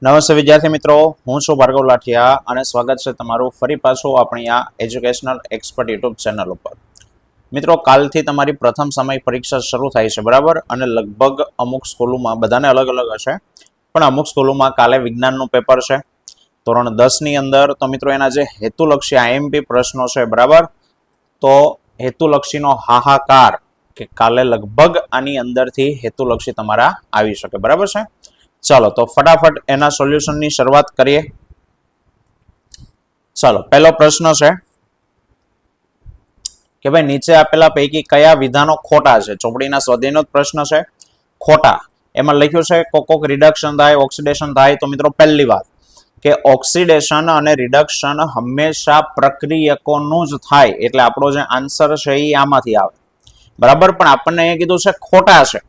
નમસ્તે વિદ્યાર્થી મિત્રો, હું છું ભાર્ગવ લાઠિયા અને સ્વાગત છે તમારું ફરી પાછું આપણી આ એજ્યુકેશનલ એક્સપર્ટ યુટ્યુબ ચેનલ ઉપર. મિત્રો, કાલથી તમારી પ્રથમ સમય પરીક્ષા શરૂ થાય છે, બરાબર? અને લગભગ અમુક સ્કૂલોમાં, બધાને અલગ અલગ હશે, પણ અમુક સ્કૂલોમાં કાલે વિજ્ઞાનનું પેપર છે ધોરણ 10 ની અંદર. તો મિત્રો, એના જે હેતુલક્ષી આઈએમપી પ્રશ્નો છે, બરાબર? તો હેતુલક્ષીનો હાહાકાર કે કાલે લગભગ આની અંદરથી હેતુલક્ષી તમારા આવી શકે, બરાબર છે? ચાલો તો ફટાફટ એના સોલ્યુશનની શરૂઆત કરીએ. ચાલો, પહેલો પ્રશ્ન છે કે ભાઈ નીચે આપેલા પૈકી કયા વિધાનો ખોટા છે? ચોપડીના સ્વાધ્યાયનો જ પ્રશ્ન છે. ખોટા એમાં લખ્યું છે કોક રિડક્શન થાય, ઓક્સિડેશન થાય. તો મિત્રો, પહેલી વાત કે ઓક્સિડેશન અને રિડક્શન હંમેશા પ્રક્રિયકોનું જ થાય, એટલે આપણો જે આન્સર છે એ આમાંથી આવે, બરાબર? પણ આપણને અહીંયા કીધું છે ખોટા છે.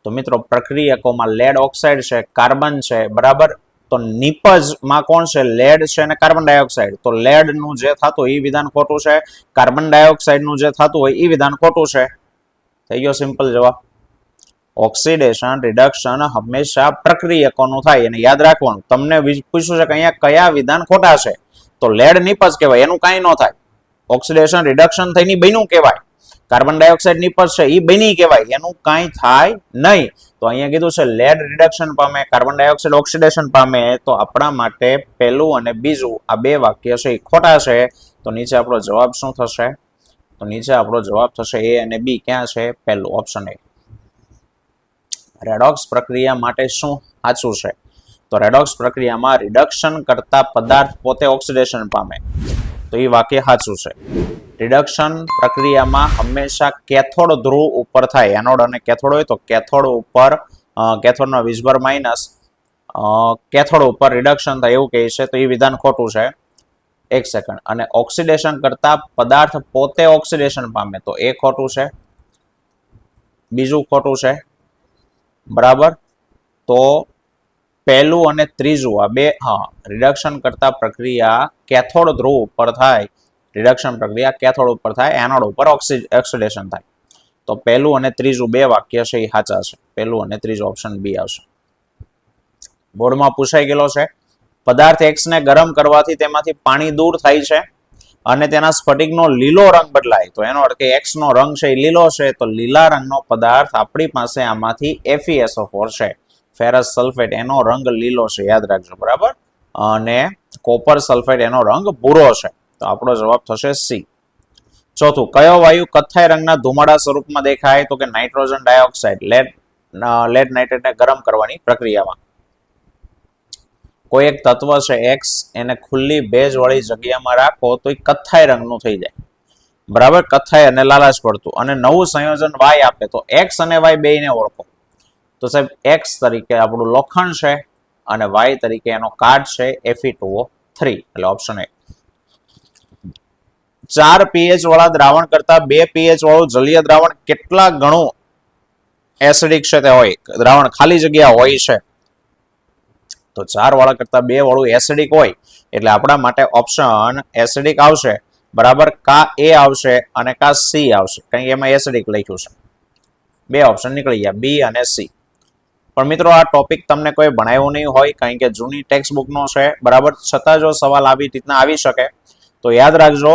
તો મિત્રો, પ્રક્રિયકોમાં લેડ ઓક્સાઇડ છે, કાર્બન છે, બરાબર? તો નિપજમાં કોણ છે? લેડ છે અને કાર્બન ડાયોક્સાઇડ. તો લેડનું જે થતું એ વિધાન ખોટું છે, કાર્બન ડાયોક્સાઇડનું જે થતું હોય એ વિધાન ખોટું છે. થઈ ગયો સિમ્પલ જવાબ. ઓક્સિડેશન રિડક્શન હંમેશા પ્રક્રિયકોનું થાય, અને યાદ રાખવાનું, તમને પૂછ્યું છે કે અહીંયા કયા વિધાન ખોટા છે, તો લેડ નિપજ કહેવાય, એનું કાંઈ ન થાય. ઓક્સિડેશન રિડક્શન થઈને બન્યું કહેવાય. કાર્બન ડાયોક્સાઇડ નિપજ છે એ બની કહેવાય, એનું કાંઈ થાય નહીં. તો અહીંયા કીધું છે લેડ રિડક્શન પામે, કાર્બન ડાયોક્સાઇડ ઓક્સિડેશન પામે. તો આપણા માટે પહેલું અને બીજું આ બે વાક્ય છે એ ખોટા છે. તો નીચે આપણો જવાબ શું થશે? તો નીચે આપણો જવાબ થશે એ અને બી. ક્યાં છે? પહેલું, ઓપ્શન એ. રેડોક્સ પ્રક્રિયા માટે શું સાચું છે? તો રેડોક્સ પ્રક્રિયામાં રિડક્શન કરતા પદાર્થ પોતે ઓક્સિડેશન પામે. તો એ વાક્ય સાચું છે. રિડક્શન પ્રક્રિયામાં હંમેશા કેથોડ ધ્રુવ ઉપર થાય. એનોડ અને કેથોડ હોય તો કેથોડ ઉપર, કેથોડનો વીજભાર માઇનસ, કેથોડ ઉપર રિડક્શન થાય એવું કહે છે. તો એ વિધાન ખોટું છે. એક સેકન્ડ. અને ઓક્સિડેશન કરતા પદાર્થ પોતે ઓક્સિડેશન પામે, તો એ ખોટું છે. બીજું ખોટું છે, બરાબર? તો પહેલું અને ત્રીજું આ બે, રિડક્શન કરતા પ્રક્રિયા કેથોડ ધ્રુવ ઉપર થાય. રિડક્શન પ્રક્રિયા કેથોડ ઉપર થાય, એનોડ ઉપર ઓક્સિડેશન થાય. તો પહેલું અને ત્રીજું બે વાક્ય છે એ સાચા છે. પહેલું અને ત્રીજું, ઓપ્શન બી આવશે. બોર્ડમાં પૂછાઈ ગયેલો છે, પદાર્થ એક્સ ને ગરમ કરવાથી તેમાંથી પાણી દૂર થાય છે અને તેના સ્ફટિકનો લીલો રંગ બદલાય. તો એનો અર્થ કે એક્સ નો રંગ છે એ લીલો છે. તો લીલા રંગનો પદાર્થ આપણી પાસે આમાંથી FeSO4 છે, ફેરસ સલ્ફેટ, એનો રંગ લીલો છે, યાદ રાખજો, બરાબર? અને કોપર સલ્ફેટ, એનો રંગ ભૂરો છે. તો આપણો જવાબ થશે સી. ચોથું, કયો વાયુ કથ્થાઈ રંગના ધુમાડા સ્વરૂપમાં દેખાય? તો કે નાઇટ્રોજન ડાયોક્સાઇડ, લેડ નાઇટ્રેટને ગરમ કરવાની પ્રક્રિયામાં. કોઈ એક તત્વ છે એક્સ, એને ખુલ્લી ભેજ વાળી જગ્યામાં રાખો તો એ કથ્થાઈ રંગનું થઈ જાય, બરાબર? કથ્થાઈ અને લાલાશ પડતું. અને નવું સંયોજન વાય આપે, તો એક્સ અને વાય બેયને ઓળખો. તો સાહેબ, એક્સ તરીકે આપણું લોખંડ છે અને વાય તરીકે એનો કાર્ડ છે Fe2O3, એટલે ઓપ્શન એ. 4 pH વાળા દ્રાવણ કરતા 2 pH વાળું જલીય દ્રાવણ કેટલા ગણું એસિડિક છે તે હોય? દ્રાવણ ખાલી જગ્યા હોય છે, તો 4 વાળા કરતા 2 વાળું એસિડિક હોય, એટલે આપણા માટે ઓપ્શન એસિડિક આવશે, બરાબર? કા એ આવશે અને કા સી આવશે, કારણ કે એમાં એસિડિક લખ્યું છે. બે ઓપ્શન નીકળી ગયા, બી અને સી. પણ મિત્રો, આ ટોપિક તમને કોઈ ભણાવ્યું નહીં હોય, કારણ કે જૂની ટેક્સ્ટ બુકનો છે, બરાબર? છતાં જો સવાલ આવી રીતના આવી શકે તો યાદ રાખજો,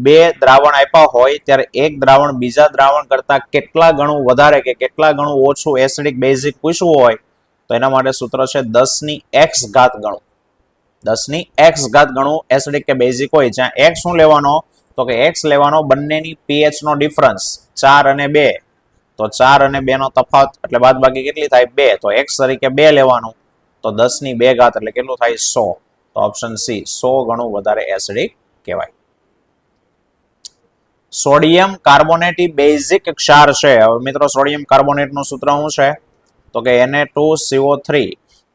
બે દ્રાવણ આપ્યા હોય ત્યારે એક દ્રાવણ બીજા દ્રાવણ કરતા કેટલા ગણું વધારે કે કેટલા ગણું ઓછું એસિડિક બેઝિક પૂછવું હોય તો એના માટે સૂત્ર છે 10 ની x ઘાત ગણું. 10 ની x ઘાત ગણું એસિડિક કે બેઝિક હોય, જ્યાં x શું લેવાનો? તો કે x લેવાનો બંનેની pH નો ડિફરન્સ, 4 અને 2. તો 4 અને 2 નો તફાવત, એટલે બાદ બાકી કેટલી થાય? 2. તો x તરીકે 2 લેવાનું, તો 10 ની 2 ઘાત એટલે કેટલું થાય? 100. તો ઓપ્શન સી, 100 ગણું વધારે એસિડિક કહેવાય. સોડિયમ કાર્બોનેટ બેઝિક ક્ષાર છે. હવે મિત્રો, સોડિયમ કાર્બોનેટ નું સૂત્ર શું છે? તો કે Na2CO3.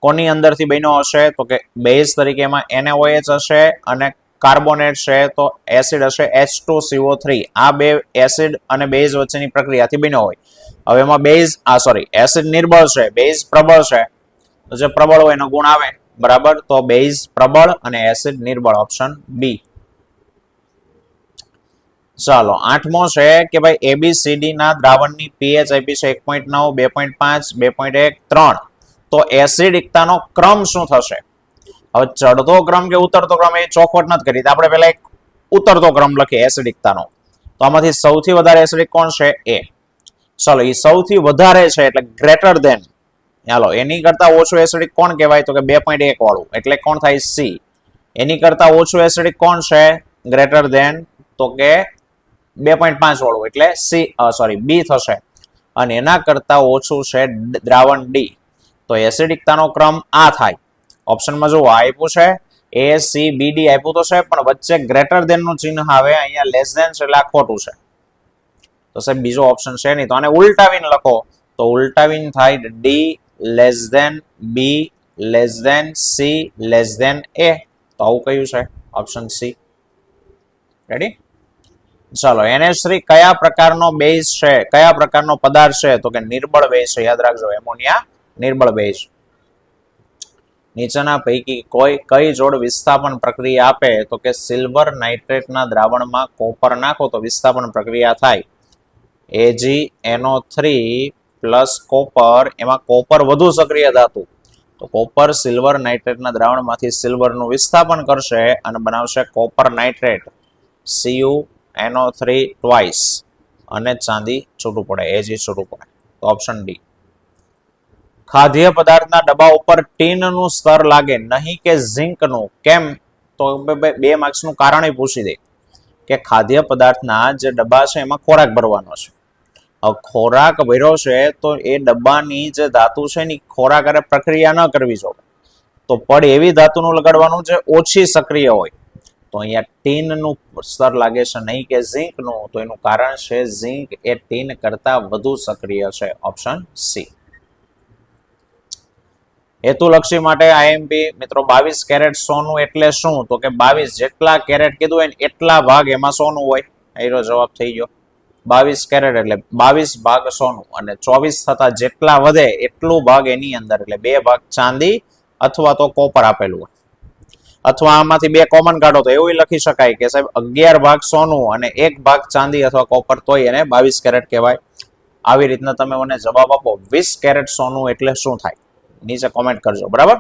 કોની અંદરથી બન્યો હશે? તો કે બેઝ તરીકે એમાં NaOH હશે અને કાર્બોનેટ છે તો એસિડ હશે H2CO3. આ બે એસિડ અને બેઝ વચ્ચેની પ્રક્રિયાથી બન્યો હોય. હવે એમાં બેઝ એસિડ નિર્બળ છે, બેઝ પ્રબળ છે. તો જે પ્રબળ હોય એનો ગુણ આવે, બરાબર? તો બેઝ પ્રબળ અને એસિડ નિર્બળ, ઓપ્શન બી. ચાલો, 8મો છે કે ભાઈ ABCD ના દ્રાવણની pH આપી છે 1.9, 2.5, 2.1, 3. તો એસિડિકતાનો ક્રમ શું થશે? હવે ચડતો ક્રમ કે ઉતરતો ક્રમ એ ચોખવટ નથી કરી, આપણે પહેલા એક ઉતરતો ક્રમ લખીએ એસિડિકતાનો. તો આમાંથી સૌથી વધારે એસિડિક કોણ છે? એ. ચલો, એ સૌથી વધારે છે એટલે ગ્રેટર ધેન, ચાલો એની કરતા ઓછું એસિડિક કોણ કહેવાય? તો કે 2.1 વાળું, એટલે કોણ થાય? સી. એની કરતા ઓછું એસિડિક કોણ છે? ગ્રેટર ધેન, તો કે 2.5 વાળું, એટલે સી સોરી બી થશે. અને એના કરતા ઓછું છે દ્રાવણ ડી. તો એસિડિકતાનો ક્રમ આ થાય. ઓપ્શનમાં જો આપ્યું છે એ સી બી ડી આપ્યું તો છે, પણ વચ્ચે ગ્રેટર ધેન નું ચિહ્ન આવે, અહીંયા લેસ ધેન છે એટલે આ ખોટું છે. તો સાહેબ બીજો ઓપ્શન છે નહીં, તો આને ઉલટાવીને લખો તો ઉલટાવીને થાય D less than B less than C less than A. તો આવું કયું છે? Option C. રેડી? ચાલો, NH3 કયા પ્રકારનો બેઝ છે? કયા પ્રકારનો પદાર્થ છે? તો કે નિર્બળ બેઝ છે. યાદ રાખજો, એમોનિયા નિર્બળ બેઝ. નીચેના પૈકી કઈ જોડ વિસ્થાપન પ્રક્રિયા આપે? તો કે સિલ્વર નાઇટ્રેટના દ્રાવણમાં કોપર નાખો તો વિસ્થાપન પ્રક્રિયા થાય. AgNO3 પ્લસ કોપર, એમાં કોપર વધુ સક્રિય ધાતુ, તો કોપર સિલ્વર નાઇટ્રેટના દ્રાવણમાંથી સિલ્વરનું વિસ્થાપન કરશે અને બનાવશે કોપર નાઇટ્રેટ, CuNO3 ટ્વાઇસ, અને ચાંદી છૂટું પડે, Ag છૂટું પડે. તો ઓપ્શન ડી. ખાદ્ય પદાર્થના ડબ્બા ઉપર ટીનનું સ્તર લાગે નહીં કે ઝિંકનું, કેમ? તો 2 માર્ક્સનું કારણ પૂછી દે કે ખાદ્ય પદાર્થના જે ડબ્બા છે એમાં ખોરાક ભરવાનો છે. ખોરાક ભર્યો છે તો એ ડબ્બાની જે ધાતુ છે એની ખોરાક અરે પ્રક્રિયા ન કરવી જોઈએ, તો પડ એવી ધાતુનું લગાડવાનું જે ઓછી સક્રિય હોય. તો અહીંયા ટીનનું સ્તર લાગે છે નહીં કે ઝિંકનું, તો એનું કારણ છે ઝિંક એ ટીન કરતા વધુ સક્રિય છે. Option C. હેતુલક્ષી માટે આઈએમપી મિત્રો, 22 કેરેટ સોનું એટલે શું? તો કે 22 જેટલા કેરેટ કીધું હોય ને એટલા ભાગ એમાં સોનું હોય. એનો જવાબ થઈ ગયો. 22 કેરેટ એટલે 22 ભાગ સોનું, અને 24 થતા જેટલા વધે એટલું ભાગ એની અંદર, એટલે 2 ભાગ ચાંદી અથવા તો કોપર આપેલું હોય. અથવા આમાંથી 2 કોમન કાઢો તો એવું લખી શકાય કે સાહેબ 11 ભાગ સોનું અને 1 ભાગ ચાંદી અથવા કોપર, તોય એને 22 કેરેટ કહેવાય. આવી રીતના તમે મને જવાબ આપો 20 કેરેટ સોનું એટલે શું થાય? નીચે કોમેન્ટ કરજો, બરાબર?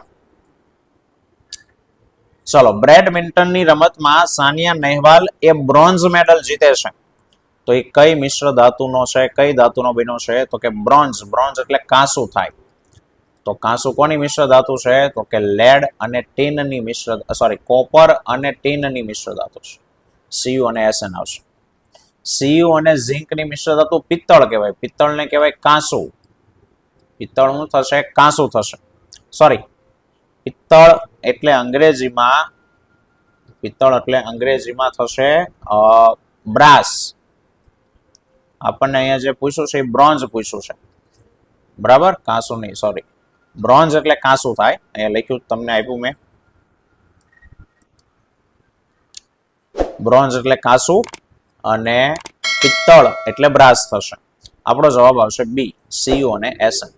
ચલો, બેડમિન્ટનની રમતમાં સાનિયા નેહવાલ એ બ્રોન્ઝ મેડલ જીતે છે, તો એ કઈ મિશ્ર ધાતુનો છે? કઈ ધાતુનો બન્યો છે? તો કે બ્રોન્ઝ. બ્રોન્ઝ એટલે કાંસુ થાય. તો કાંસુ કોની મિશ્ર ધાતુ છે? તો કે લેડ અને ટીનની મિશ્ર, સોરી કોપર અને ટીનની મિશ્ર ધાતુ છે. Cu અને Sn આવશે. Cu અને ઝિંકની મિશ્ર ધાતુ પિત્તળ કહેવાય. પિત્તળને કહેવાય કાંસુ. પિત્તળ શું થશે? કાંસુ થશે. સોરી, પિત્તળ એટલે અંગ્રેજીમાં થશે બ્રાસ. આપણને અહીંયા જે પૂછ્યું છે એ બ્રોન્ઝ પૂછ્યું છે, બરાબર? કાંસુ નહીં, સોરી, બ્રોન્ઝ એટલે કાંસુ થાય. અહીંયા લખ્યું, તમને આપ્યું મેં, બ્રોન્ઝ એટલે કાંસુ અને પિત્તળ એટલે બ્રાસ થશે. આપણો જવાબ આવશે બી, Cu અને Sn.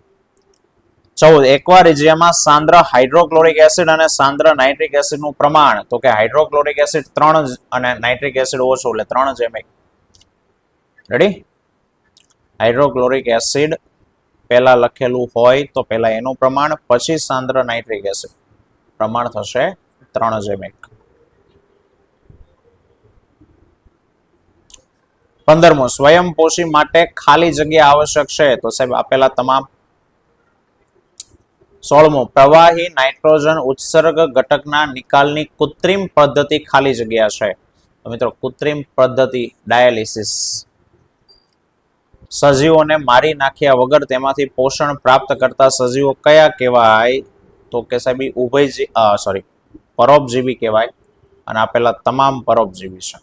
14. એક્વારિજિયામાં સાંદ્ર હાઇડ્રોક્લોરિક એસિડ અને સાંદ્ર નાઇટ્રિક એસિડનું પ્રમાણ? તો કે હાઇડ્રોક્લોરિક એસિડ 3 અને નાઇટ્રિક એસિડ ઓછો એટલે 3:1. રેડી? હાઇડ્રોક્લોરિક એસિડ પહેલા લખેલું હોય તો પહેલા એનું પ્રમાણ, પછી સાંદ્ર નાઇટ્રિક એસિડ, પ્રમાણ થશે 3:1. 15મો, સ્વયંપોષી માટે ખાલી જગ્યા આવશ્યક છે, તો સાહેબ આપેલા તમામ. 16મો, પ્રવાહી નાઇટ્રોજન ઉત્સર્ગ ઘટકના નિકાલની કૃત્રિમ પદ્ધતિ ખાલી જગ્યા છે. તો મિત્રો કૃત્રિમ પદ્ધતિ ડાયાલિસિસ. સજીવોને મારી નાખ્યા વગર તેમાંથી પોષણ પ્રાપ્ત કરતા સજીવો કયા કહેવાય? તો કે સાહેબ પરોપજીવી કહેવાય, અને આપેલા તમામ પરોપજીવી છે.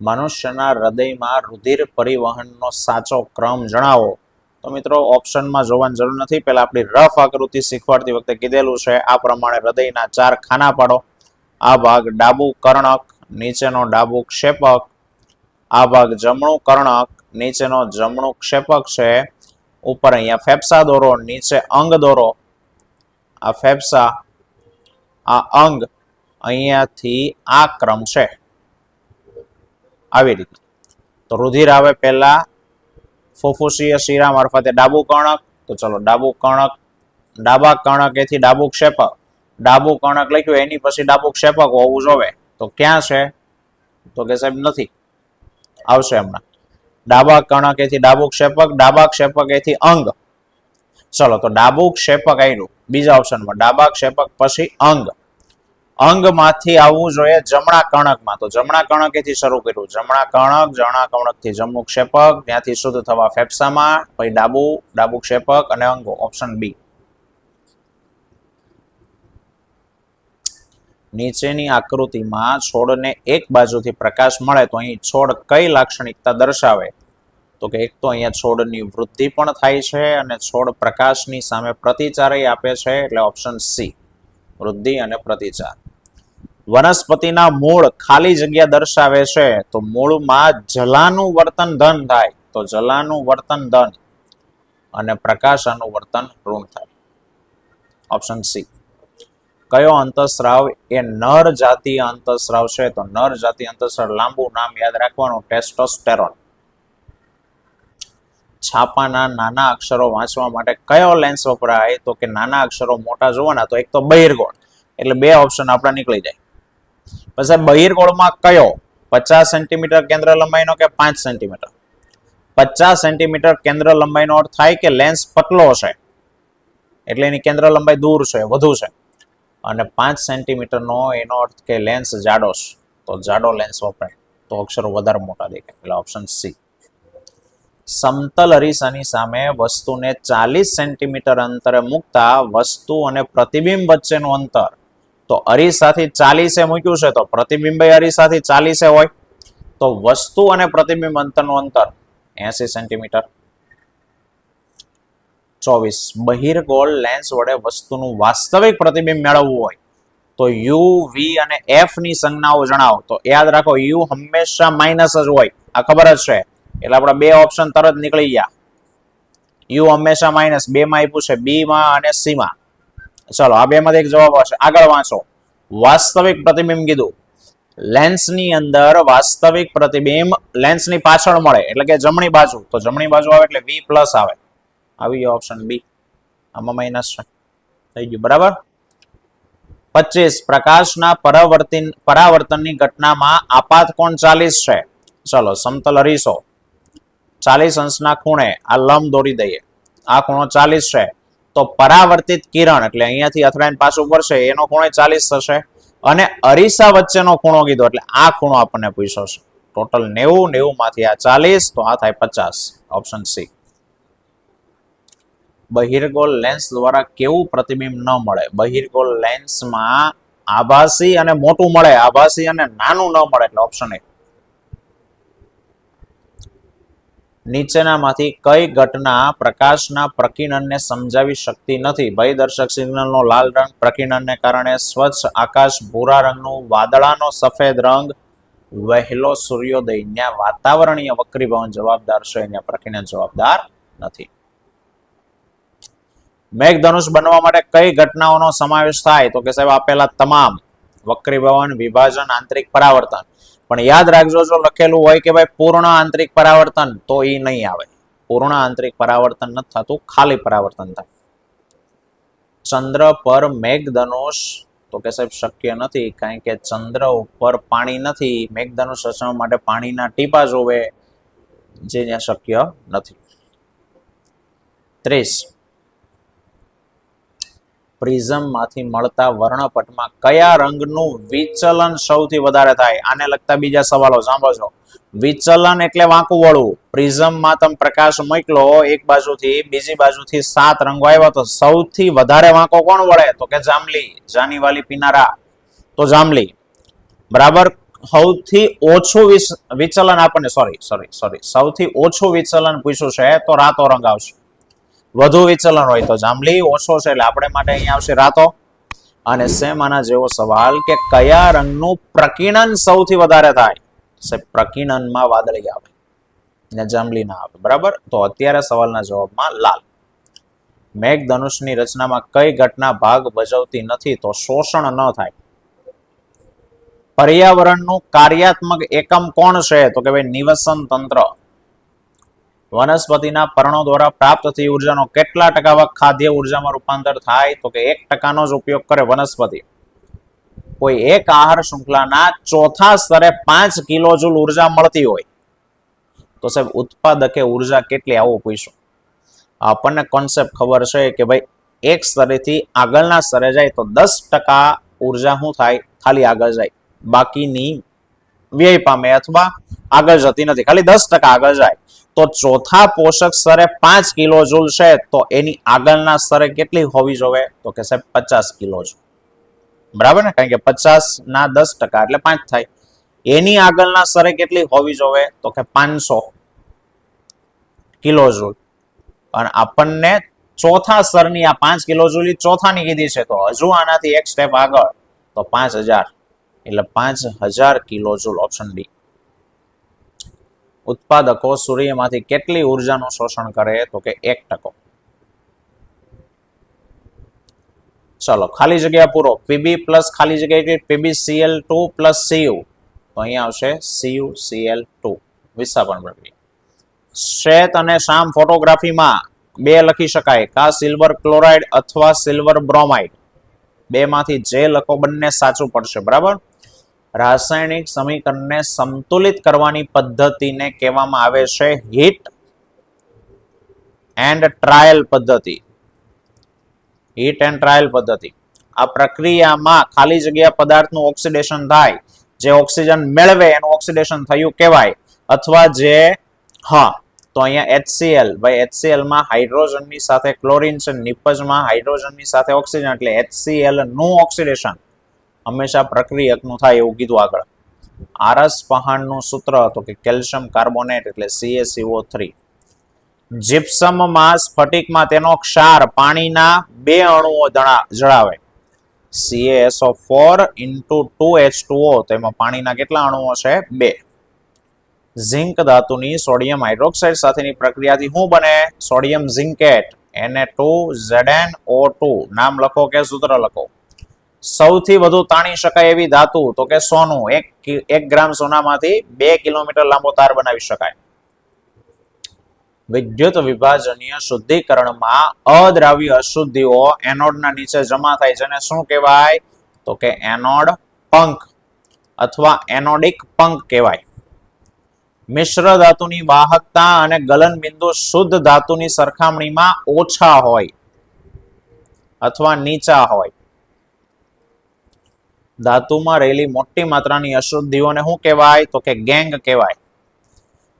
મનુષ્યના હૃદયમાં રુધિર પરિવહનનો સાચો ક્રમ જણાવો. તો મિત્રો ઓપ્શનમાં જોવાની જરૂર નથી, પહેલા આપણી રફ આકૃતિ શીખવાડતી વખતે કીધેલું છે આ પ્રમાણે હૃદયના 4 ખાના પાડો. આ ભાગ ડાબુ કર્ણક, નીચેનો ડાબુ ક્ષેપક. આ ભાગ જમણું કર્ણક, નીચેનો જમણું ક્ષેપક છે. ઉપર અહીંયા ફેફસા દોરો, નીચે અંગ દોરો. આ ફેફસા, આ અંગ, અહીંયાથી આ ક્રમ છે. આવી રીતે તો રુધિર આવે પહેલા ફુફુસીય શિરા મારફતે ડાબુ કર્ણક, તો ચલો ડાબુ કર્ણક, ડાબા કર્ણક એથી ડાબુ ક્ષેપક, ડાબુ કર્ણક લખ્યું એની પછી ડાબુ ક્ષેપક હોવું જોવે, તો ક્યાં છે? તો કે સાહેબ નથી, આવશે હમણાં. ડાબા કર્ણક એથી ડાબુ ક્ષેપક, ડાબા ક્ષેપક એથી અંગ. ચલો તો ડાબુ ક્ષેપક આવ્યું બીજા ઓપ્શનમાં, ડાબા ક્ષેપક પછી અંગ. અંગમાંથી આવવું જોઈએ જમણા કર્ણકમાં, તો જમણા કર્ણકેથી શરૂ કર્યું, જમણા કર્ણકથી જમણું ક્ષેપક, ત્યાંથી શુદ્ધ થવા ફેફસામાં, પછી ડાબુ ક્ષેપક અને અંગો, ઓપ્શન બી. નીચેની આકૃતિમાં છોડને એક બાજુથી પ્રકાશ મળે તો અહીં છોડ કઈ લાક્ષણિકતા દર્શાવે? તો કે એક તો અહીંયા છોડની વૃદ્ધિ પણ થાય છે અને છોડ પ્રકાશની સામે પ્રતિચાર આપે છે, એટલે ઓપ્શન સી, વૃદ્ધિ અને પ્રતિચાર. વનસ્પતિના મૂળ ખાલી જગ્યા દર્શાવે છે, તો મૂળમાં જલાનું વર્તન ધન થાય, તો જલાનું વર્તન ધન અને પ્રકાશ અનુવર્તન ઋણ થાય, ઓપ્શન સી. કયો અંતઃસ્રાવ એ નર જાતીય અંતઃસ્રાવ છે? તો નર જાતીય અંતઃસ્રાવ, લાંબુ નામ યાદ રાખવાનું, ટેસ્ટોસ્ટેરોન. છાપાના નાના અક્ષરો વાંચવા માટે કયો લેન્સ વપરાય? તો કે નાના અક્ષરો મોટા જોવાના, તો એક તો બહિર્ગોળ, એટલે બે ઓપ્શન આપણા નીકળી જાય. પછી બહિર્ગોળમાં કયો? 50 સેન્ટીમીટર કેન્દ્ર લંબાઈનો કે 5 સેન્ટીમીટર? 50 સેન્ટીમીટર કેન્દ્ર લંબાઈનો અર્થ થાય કે લેન્સ પતલો છે, એટલે એની કેન્દ્ર લંબાઈ દૂર છે, વધુ છે. અને 5 સેન્ટીમીટરનો એનો અર્થ કે લેન્સ જાડો છે, તો જાડો લેન્સ વપરાય, તો અક્ષરો વધારે મોટા દેખાય, એટલે ઓપ્શન સી. સમતલ અરીસાની સામે વસ્તુને 40 સેન્ટીમીટર અંતરે મૂકતા વસ્તુ અને પ્રતિબિંબ વચ્ચેનું અંતર, તો અરીસાથી 40 મૂક્યું છે, તો પ્રતિબિંબ અરીસાથી 40 હોય, તો વસ્તુ અને પ્રતિબિંબ અંતરનું અંતર 80 સેન્ટીમીટર. 24. બહિર્ગોળ લેન્સ વડે વસ્તુનું વાસ્તવિક પ્રતિબિંબ મેળવવું હોય તો યુ, વી અને એફ ની સંજ્ઞાઓ જણાવો. તો યાદ રાખો, યુ હંમેશા માઇનસ જ હોય, આ ખબર જ છે, એટલે આપણા બે ઓપ્શન તરત નીકળી ગયા. યુ હંમેશા માઇનસ, બે માં આપ્યું છે, બી માં અને સી માં. ચલો આ બે માંથી એક જવાબ આવશે, આગળ વાંચો. વાસ્તવિક પ્રતિબિંબ કીધું, લેન્સની અંદર વાસ્તવિક પ્રતિબિંબ લેન્સની પાછળ મળે, એટલે કે જમણી બાજુ, તો જમણી બાજુ આવે એટલે વી પ્લસ આવે, આવી ગયો ઓપ્શન બી. આમાં માઇનસ છે, થઈ ગયું બરાબર. 25. પ્રકાશના પરાવર્તનની ઘટનામાં આપાત કોણ 40 છે? ચલો સમતલ અરીસો 40 અંશના ખૂણે આ લંબ દોરી દઈએ, આ ખૂણો 40 છે, તો પરાવર્તિત કિરણ એટલે અહીંયાથી અથડાઈને પાછું પડશે, એનો ખૂણો 40 થશે. અને અરીસા વચ્ચેનો ખૂણો કીધો, એટલે આ ખૂણો આપણને પૂછ્યો છે. ટોટલ 90 માંથી આ 40, તો આ થાય 50, ઓપ્શન સી. બહિર્ગોળ લેન્સ દ્વારા કેવું પ્રતિબિંબ ન મળે? બહિર્ગોળ લેન્સમાં આભાસી અને મોટું મળે, આભાસી અને નાનું ન મળે, એટલે ઓપ્શન એ. નીચેનામાંથી કઈ ઘટના પ્રકાશના પ્રકિરણને સમજાવી શકતી નથી? ભયદર્શક સિગ્નલનો લાલ રંગ, પ્રકિરણને કારણે સ્વચ્છ આકાશ, ભૂરા રંગનું વાદળાનો સફેદ રંગ, વહેલો સૂર્યોદય. ત્યાં વાતાવરણીય વક્રીભવન જવાબદાર છે, ત્યાં પ્રકિરણ જવાબદાર નથી. મેઘધનુષ બનવા માટે કઈ ઘટનાઓનો સમાવેશ થાય? તો કે સાહેબ આપેલા તમામ, વક્રીભવન, વિભાજન, આંતરિક પરાવર્તન. પણ યાદ રાખજો, જો લખેલું હોય કે ભાઈ પૂર્ણ આંતરિક પરાવર્તન, તો એ નહીં આવે. પૂર્ણ આંતરિક પરાવર્તન નથી થતું, ખાલી પરાવર્તન થાય. ચંદ્ર પર મેઘધનુષ, તો કે સાહેબ શક્ય નથી, કારણ કે ચંદ્ર ઉપર પાણી નથી, મેઘધનુષ રચવા માટે પાણીના ટીપા જોવે, જે ત્યાં શક્ય નથી. 30. પ્રિઝમ માંથી મળતા વર્ણપટમાં કયા રંગનું વિચલન સૌથી વધારે થાય? આને લગતા બીજા સવાલો સાંભળજો. વિચલન એટલે વાંકું વળવું. પ્રિઝમમાં તમે પ્રકાશ મોકલો એક બાજુથી, બીજી બાજુથી 7 રંગો આવ્યા, તો સૌથી વધારે વાંકો કોણ વળે? તો કે જાંબલી, જાની વાલી પિનારા, તો જાંબલી બરાબર. સૌથી ઓછું વિચલન આપણને સૌથી ઓછું વિચલન પૂછ્યું છે, તો રાતો રંગ આવશે. વધુ વિચલન હોય તો જાંબલી, ઓછો છે એટલે આપણે માટે અહીંયા આવશે રાતો. અને સેમ આના જેવો સવાલ કે કયા રંગનું પ્રકિરણ સૌથી વધારે થાય? પ્રકિરણમાં વાદળી આવે ને જાંબલી ના આવે, બરાબર. તો અત્યારે સવાલના જવાબમાં લાલ. મેઘધનુષની રચનામાં કઈ ઘટના ભાગ ભજવતી નથી? તો શોષણ ન થાય. પર્યાવરણનું કાર્યાત્મક એકમ કોણ છે? તો કે ભાઈ નિવસન તંત્ર. વનસ્પતિના પર્ણો દ્વારા પ્રાપ્ત થતી ઉર્જાનો કેટલા ટકા ભાગ ખાદ્ય ઉર્જામાં રૂપાંતર થાય? તો કે 1% જ ઉપયોગ કરે વનસ્પતિ. કોઈ એક આહાર શૃંખલાના ચોથા સ્તરે 5 કિલોજૂલ ઉર્જા મળતી હોય તો સાહેબ ઉત્પાદકે ઉર્જા કેટલી, આવું પૂછ્યું. આપણને કોન્સેપ્ટ ખબર છે કે ભાઈ એક સ્તરેથી આગળના સ્તરે જાય તો 10% ઉર્જા શું થાય? ખાલી આગળ જાય, બાકીની વ્યય પામે અથવા આગળ જતી નથી, ખાલી 10% આગળ જાય. તો ચોથા પોષક સ્તરે 5 કિલોજૂલ છે તો એની આગળના સ્તરે કેટલી હોવી જોઈએ? તો કે સાહેબ 50 કિલોજૂલ. બરાબર ને, કારણ કે 50 ના 10% એટલે 5 થાય. એની આગળના સ્તરે કેટલી હોવી જોઈએ? તો કે 500 કિલોજૂલ. અને આપણને ચોથા સ્તરની આ 5 કિલોજૂલ ચોથાની કીધી છે, તો હજુ આનાથી એક સ્ટેપ આગળ તો 5000 એટલે 5000 કિલોજૂલ. Option D. ઉત્પાદકો સૂર્યમાંથી કેટલી ઉર્જાનું શોષણ કરે? તો કે 1%. ચલો ખાલી જગ્યા પૂરો. પીબી પ્લસ ખાલી જગ્યા PbCl2 પ્લસ Cu, તો અહીંયા આવશે CuCl2. વિસ્થાપન પ્રક્રિયા. શ્વેત અને શ્યામ ફોટોગ્રાફીમાં બે લખી શકાય, કા સિલ્વર ક્લોરાઇડ અથવા સિલ્વર બ્રોમાઇડ. બે માંથી જે લખો બંને સાચું પડશે. બરાબર. રાસાયણિક સમીકરણને સંતુલિત કરવાની પદ્ધતિને કહેવામાં આવે છે હીટ એન્ડ ટ્રાયલ પદ્ધતિ. હીટ એન્ડ ટ્રાયલ પદ્ધતિ. આ પ્રક્રિયામાં ખાલી જગ્યા પદાર્થનું ઓક્સિડેશન થાય, જે ઓક્સિજન મેળવે એનું ઓક્સિડેશન થયું કહેવાય. અથવા જે તો અહીંયા HCl, ભાઈ HCl માં હાઇડ્રોજનની સાથે ક્લોરીન છે, નિપજમાં હાઇડ્રોજનની સાથે ઓક્સિજન, એટલે HCl નું ઓક્સિડેશન હંમેશા પ્રક્રિયકનું થાય એવું કીધું આગળ. આરસ પહાણનું સૂત્ર તો કે કેલ્શિયમ કાર્બોનેટ એટલે CaCO3. જીપ્સમમાં સ્ફટિકમાં તેનો ક્ષાર પાણીના 2 અણુઓ જળાવે. CaSO4 × 2H2O, તેમાં પાણીના કેટલા અણુઓ છે? 2. ઝિંક ધાતુની સોડિયમ હાઇડ્રોક્સાઇડ સાથેની પ્રક્રિયાથી શું બને? Sodium zincate Na2ZnO2. નામ લખો કે સૂત્ર લખો. સૌથી વધુ તાણી શકાય એવી ધાતુ તો કે સોનું. 1 ગ્રામ સોનામાંથી 2 કિલોમીટર લાંબો તાર બનાવી શકાય. વિદ્યુત વિભાજનીય શુદ્ધિકરણમાં અદ્રાવ્ય અશુદ્ધિઓ એનોડના નીચે જમા થાય, જેને શું કહેવાય? તો કે એનોડ પંક અથવા એનોડિક પંક કહેવાય. મિશ્ર ધાતુની વાહકતા અને ગલન બિંદુ શુદ્ધ ધાતુની સરખામણીમાં ઓછા હોય અથવા નીચા હોય. ધાતુમાં રહેલી મોટી માત્રાની અશુદ્ધિઓને શું કહેવાય? તો કે ગેંગ કહેવાય.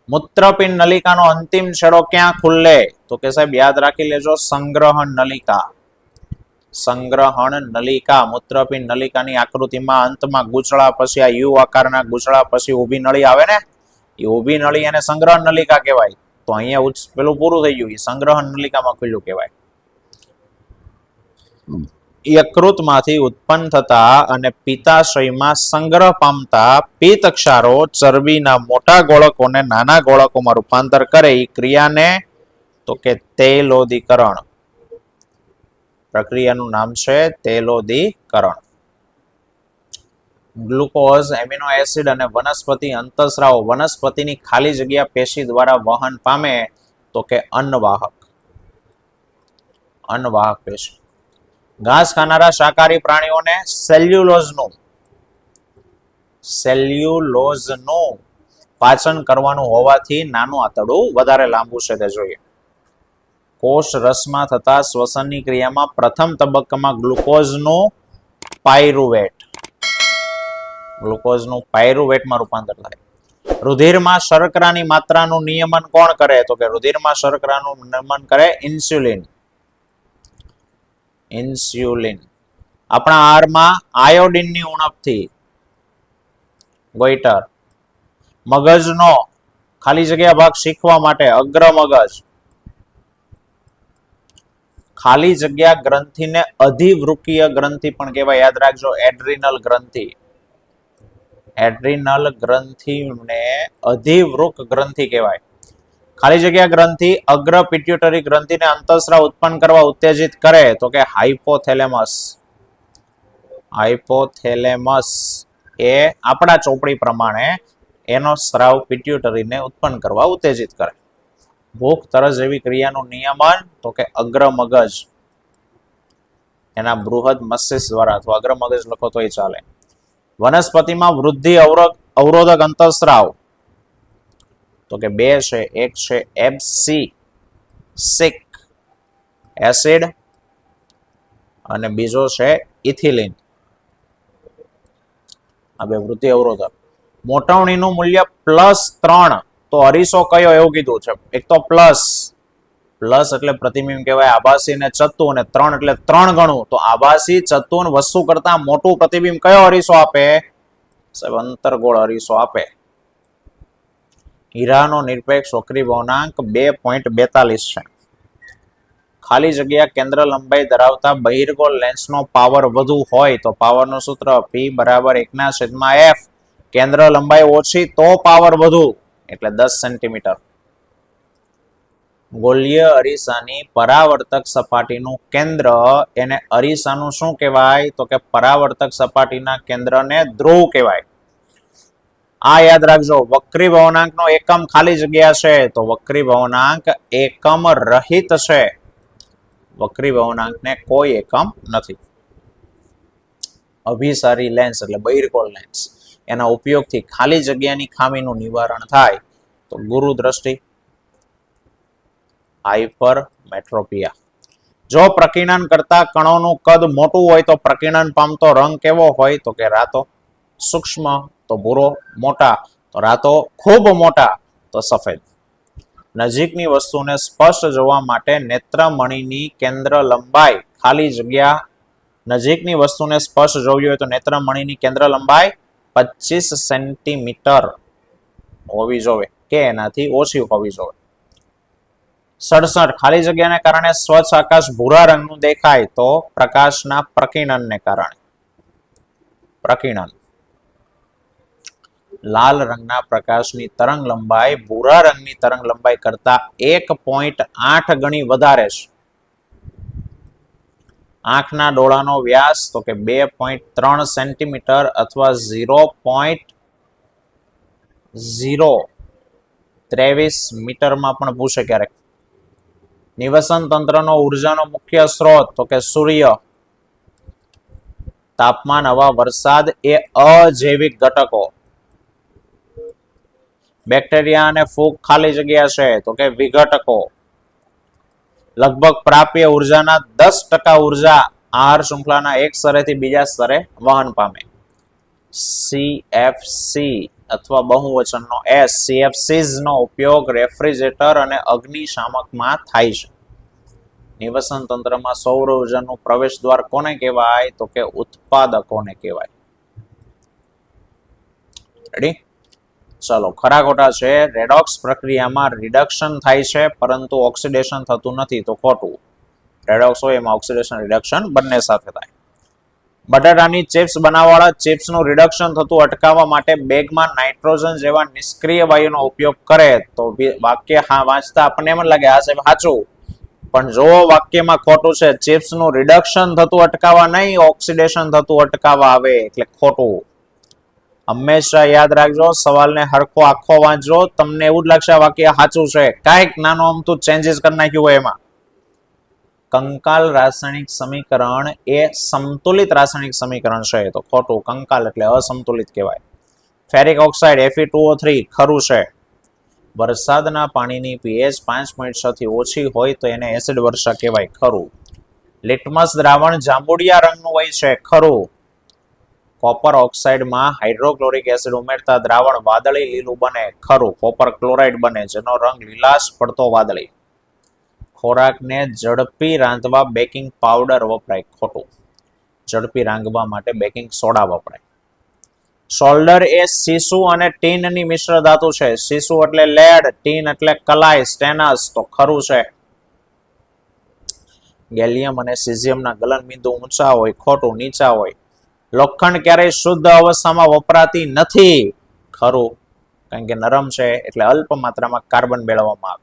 મૂત્રપિંડ નલિકાનો અંતિમ છેડો ક્યાં ખુલ્લે? તો કે સાહેબ યાદ રાખી લેજો, સંગ્રહણ નલિકા. સંગ્રહણ નલિકા. મૂત્રપિંડ નલિકાની આકૃતિમાં અંતમાં ગૂંચળા પછી આ યુ આકારના ગૂંચળા પછી ઊભી નળી આવે ને, એ ઊભી નળી અને સંગ્રહણ નલિકા કહેવાય. તો અહીંયા પેલું પૂરું થઈ ગયું, એ સંગ્રહણ નલિકામાં ખુલ્લું કહેવાય. યકૃતમાંથી ઉત્પન્ન થતા અને પિત્તાશયમાં સંગ્રહ પામતા પિત્ત ક્ષારો ચરબીના મોટા ગોળકોને નાના ગોળકોમાં રૂપાંતર કરે, એ ક્રિયાને તો કે તૈલોદીકરણ. પ્રક્રિયાનું નામ છે તૈલોદીકરણ. ગ્લુકોઝ, એમિનો એસિડ અને વનસ્પતિ અંતઃસ્રાવો વનસ્પતિની ખાલી જગ્યા પેશી દ્વારા વહન પામે, તો કે અન્નવાહક. અન્નવાહક પેશી. ઘાસ ખાનારા શાકાહારી પ્રાણીઓને સેલ્યુલોઝનું પાચન કરવાનું હોવાથી નાનું આંતરડું વધારે લાંબુ છે તે જોઈએ. કોષ રસમાં થતા શ્વસનની ક્રિયામાં પ્રથમ તબક્કામાં ગ્લુકોઝનું પાયરુવેટમાં રૂપાંતર થાય. રુધિરમાં શર્કરાની માત્રાનું નિયમન કોણ કરે? તો કે રુધિરમાં શર્કરાનું નિયમન કરે ઇન્સ્યુલિન. આપણા આહારમાં આયોડિનની ઉણપથી ગોઈટર. મગજનો ખાલી જગ્યા ભાગ શીખવા માટે અગ્ર મગજ. ખાલી જગ્યા ગ્રંથિને અધિવૃક્કીય ગ્રંથિ પણ કહેવાય, યાદ રાખજો. એડ્રિનલ ગ્રંથિ. એડ્રિનલ ગ્રંથિને અધિવૃક્ક ગ્રંથિ કહેવાય. ખાલી જગ્યા ગ્રંથિ અગ્ર પિટ્યુટરી ગ્રંથિને અંતઃસ્રાવ ઉત્પન્ન કરવા ઉત્તેજિત કરે, તો કે હાઇપોથેલેમસ. હાઇપોથેલેમસ એ આપણા ચોપડી પ્રમાણે એનો સ્રાવ પિટ્યુટરીને ઉત્પન્ન કરવા ઉત્તેજિત કરે. ભૂખ તરસ જેવી ક્રિયાનું નિયમન તો કે અગ્ર મગજ એના બૃહદ મસ્તિષ્ક દ્વારા, અથવા અગ્ર મગજ લખો તો ચાલે. વનસ્પતિમાં વૃદ્ધિ અવરોધક અંતઃસ્રાવ તો કે બે છે. એક છે એબ્સિસિક એસિડ અને બીજો છે ઇથિલિન. આ બે વૃદ્ધિ અવરોધક. મોટવણીનું મૂલ્ય +3 તો અરીસો કયો એવું કીધું છે. એક તો પ્લસ એટલે પ્રતિબિંબ કહેવાય આભાસી ને ચતુર, અને 3 એટલે 3 ગણું. તો આભાસી ચતુર વસ્તુ કરતા મોટું પ્રતિબિંબ કયો અરીસો આપે? સાહેબ અંતર્ગોળ અરીસો આપે. હીરાનો નિરપેક્ષ વક્રી વળાંક 2.42 છે. ખાલી જગ્યા કેન્દ્ર લંબાઈ ધરાવતા બહિર્ગોળ લેન્સનો પાવર વધુ હોય તો પાવરનું સૂત્ર P = 1/f. કેન્દ્ર લંબાઈ ઓછી તો પાવર વધુ એટલે 10 સેન્ટીમીટર. ગોળીય અરીસાની પરાવર્તક સપાટીનું કેન્દ્ર એને અરીસાનું શું કહેવાય? તો કે પરાવર્તક સપાટીના કેન્દ્રને ધ્રુવ કહેવાય. આ યાદ રાખજો. વક્રી ભવનાંકનો એકમ ખાલી જગ્યા છે તો વક્રી ભવનાંક એકમ રહિત છે. વક્રી ભવનાંકને કોઈ એકમ નથી. અભિસારી લેન્સ એટલે બહિર્ગોળ લેન્સ, એના ઉપયોગથી ખાલી જગ્યાની ખામીનું નિવારણ થાય તો ગુરુ દ્રષ્ટિ, હાઇપરમેટ્રોપિયા. જો પ્રકીર્ણન કરતા કણોનું કદ મોટું હોય તો પ્રકીર્ણન પામતો રંગ કેવો હોય? તો કે રાતો. સૂક્ષ્મ તો ભૂરો, મોટા તો રાતો, ખૂબ મોટા તો સફેદ. નજીકની વસ્તુને સ્પષ્ટ જોવા માટે નેત્રમણીની કેન્દ્ર લંબાઈ ખાલી જગ્યા નજીકની વસ્તુને સ્પષ્ટ જોવી હોય તો નેત્રમણીની કેન્દ્ર લંબાઈ 25 સેન્ટીમીટર હોવી જોઈએ કે એનાથી ઓછી હોવી જોઈએ. 67 ખાલી જગ્યાને કારણે સ્વચ્છ આકાશ ભૂરા રંગનું દેખાય તો પ્રકાશના પ્રકીર્ણનને કારણે. પ્રકીર્ણન. લાલ રંગના પ્રકાશની તરંગ લંબાઈ ભૂરા રંગની તરંગ લંબાઈ કરતા 1.8 ગણી વધારે છે. આંખના ડોળાનો વ્યાસ તો કે 2.3 સેન્ટીમીટર અથવા 0.023 મીટરમાં પણ પૂછે ક્યારેક. નિવસન તંત્રનો ઉર્જાનો મુખ્ય સ્ત્રોત તો કે સૂર્ય. તાપમાન, હવા, વરસાદ એ અજૈવિક ઘટકો. બેક્ટેરિયા અને ફૂગ ખાલી જગ્યા છે તો કે વિઘટકો. લગભગ પ્રાપ્ય ઉર્જાના 10% ઉર્જા આહાર શૃંખલાના એક સ્તરેથી બીજા સ્તરે વહન પામે. CFC અથવા બહુવચનનો S, CFCs નો ઉપયોગ રેફ્રિજરેટર અને અગ્નિશામકમાં થાય છે. નિવસન તંત્રમાં સૌર ઉર્જાનું પ્રવેશ દ્વાર કોને કહેવાય? તો કે ઉત્પાદકોને કહેવાય. રેડી? ચલો, ખરા ખોટા છે. રેડોક્સ પ્રક્રિયામાં રિડક્શન થાય છે પરંતુ ઓક્સિડેશન થતું નથી તો ખોટું. રેડોક્સ હોય એમાં ઓક્સિડેશન રિડક્શન બંને સાથે થાય. બટાટાની ચિપ્સ બનાવવાળા ચિપ્સનું રિડક્શન થતું અટકાવવા માટે બેગમાં નાઇટ્રોજન જેવા નિષ્ક્રિય વાયુનો ઉપયોગ કરે તો વાક્ય વાંચતા આપણને એમ લાગે આ સાહેબ સાચું, પણ જો વાક્યમાં ખોટું છે. ચિપ્સનું રિડક્શન થતું અટકાવવા નહીં, ઓક્સિડેશન થતું અટકાવવા આવે એટલે ખોટું. હંમેશા યાદ રાખજો, સવાલને હરખો આખો વાંચજો. તમને એવું જ લાગશે આ વાક્ય સાચું છે, કાંઈક નાનો અમથું ચેન્જીસ કરી નાખ્યું હોય એમાં. કંકાલ રાસાયણિક સમીકરણ એ સંતુલિત રાસાયણિક સમીકરણ છે તો ખોટું. કંકાલ એટલે અસંતુલિત કહેવાય. ફેરિક ઓક્સાઇડ Fe2O3 ખરું છે. વરસાદના પાણીની pH 5.6 થી ઓછી હોય તો એને એસિડ વર્ષા કહેવાય. ખરું. લિટમસ દ્રાવણ જાંબુડિયા રંગનું હોય છે. ખરું. કોપર ઓક્સાઇડમાં હાઇડ્રોક્લોરિક એસિડ ઉમેરતા દ્રાવણ વાદળી લીલું બને. ખરું. કોપર ક્લોરાઇડ બને જેનો રંગ લીલાશ પડતો વાદળી. ખોરાકને ઝડપી રાંધવા બેકિંગ પાવડર વપરાય. ખોટું. ઝડપી રાંધવા માટે બેકિંગ સોડા વપરાય. સોલ્ડર એ સીસુ અને ટીનની મિશ્ર ધાતુ છે. સીસુ એટલે લેડ, ટીન એટલે કલાય, સ્ટેનસ તો ખરું છે. ગેલિયમ અને સિઝિયમના ગલનબિંદુ ઊંચા હોય. ખોટું. નીચા હોય. લોખંડ ક્યારેય શુદ્ધ અવસ્થામાં વપરાતી નથી. ખરું. કારણ કે નરમ છે એટલે અલ્પ માત્રામાં કાર્બન મેળવવામાં આવે.